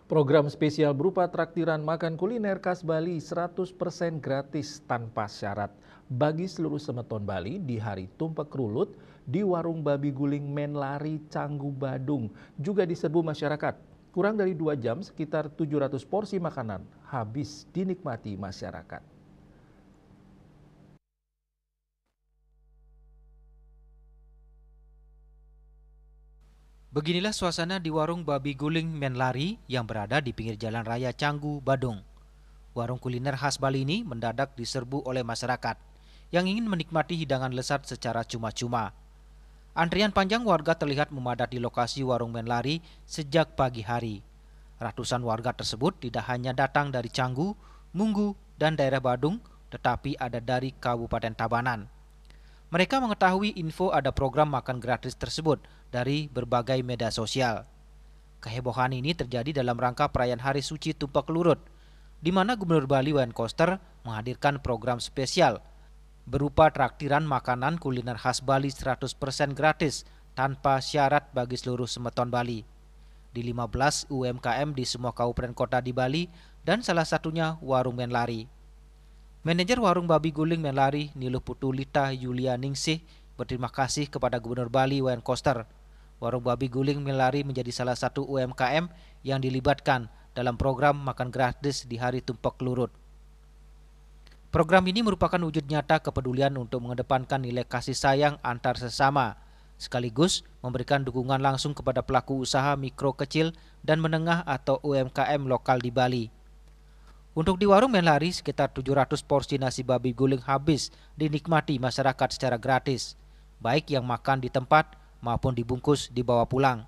Program spesial berupa traktiran makan kuliner khas Bali 100% gratis tanpa syarat bagi seluruh semeton Bali di hari Tumpek Rulut di warung babi guling Menlari Canggu Badung juga diserbu masyarakat. Kurang dari 2 jam sekitar 700 porsi makanan habis dinikmati masyarakat. Beginilah suasana di warung babi guling Menlari yang berada di pinggir jalan raya Canggu, Badung. Warung kuliner khas Bali ini mendadak diserbu oleh masyarakat yang ingin menikmati hidangan lezat secara cuma-cuma. Antrian panjang warga terlihat memadati lokasi warung Menlari sejak pagi hari. Ratusan warga tersebut tidak hanya datang dari Canggu, Munggu, dan daerah Badung, tetapi ada dari Kabupaten Tabanan. Mereka mengetahui info ada program makan gratis tersebut dari berbagai media sosial. Kehebohan ini terjadi dalam rangka perayaan Hari Suci Tumpek Lurut, di mana Gubernur Bali Wayan Koster menghadirkan program spesial berupa traktiran makanan kuliner khas Bali 100% gratis tanpa syarat bagi seluruh semeton Bali di 15 UMKM di semua kabupaten kota di Bali dan salah satunya warung Menlari. Manajer warung babi guling Menlari, Niluh Putulita Yulia Ningsih, berterima kasih kepada Gubernur Bali Wayan Koster. Warung babi guling Menlari menjadi salah satu UMKM yang dilibatkan dalam program makan gratis di Hari Tumpek Lurut. Program ini merupakan wujud nyata kepedulian untuk mengedepankan nilai kasih sayang antar sesama, sekaligus memberikan dukungan langsung kepada pelaku usaha mikro kecil dan menengah atau UMKM lokal di Bali. Untuk di warung Menlari, sekitar 700 porsi nasi babi guling habis dinikmati masyarakat secara gratis, baik yang makan di tempat maupun dibungkus dibawa pulang.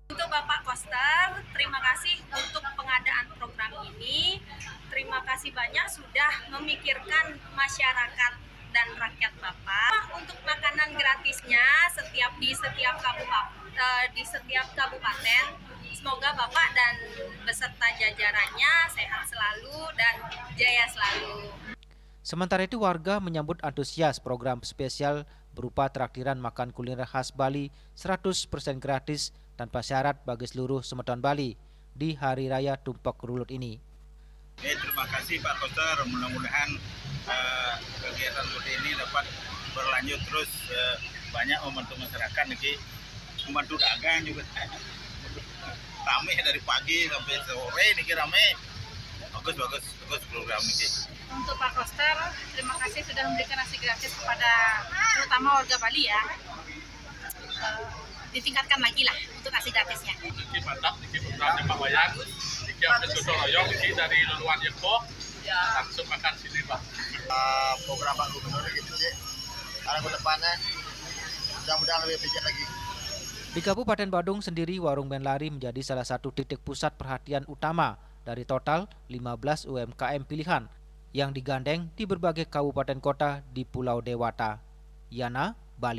Untuk Bapak Koster, terima kasih untuk pengadaan program ini. Terima kasih banyak sudah memikirkan masyarakat dan rakyat Bapak. Untuk makanan gratisnya di setiap kabupaten. Semoga Bapak dan beserta jajarannya sehat selalu dan jaya selalu. Sementara itu warga menyambut antusias program spesial berupa traktiran makan kuliner khas Bali 100% gratis tanpa syarat bagi seluruh semeton Bali di Hari Raya Tumpek Rulut ini. Terima kasih Pak Koster, mudah-mudahan kegiatan ini dapat berlanjut terus, banyak membantu masyarakat nih, membantu dagang juga. Rame dari pagi sampai sore nih, rame. Bagus program ini. Untuk Pak Koster, terima kasih sudah memberikan nasi gratis kepada terutama warga Bali ya. Ditingkatkan lagi lah untuk nasi gratisnya. Niki mantap, niki programnya Pak Wayan, niki ada soto royong, niki dari Luluan Depok, langsung makan sini Pak. Program Pak Gubernur gitu sih, arah ke depannya, mudah-mudahan lebih bijak lagi. Di Kabupaten Badung sendiri, warung Menlari menjadi salah satu titik pusat perhatian utama dari total 15 UMKM pilihan yang digandeng di berbagai kabupaten kota di Pulau Dewata. Yana, Bali.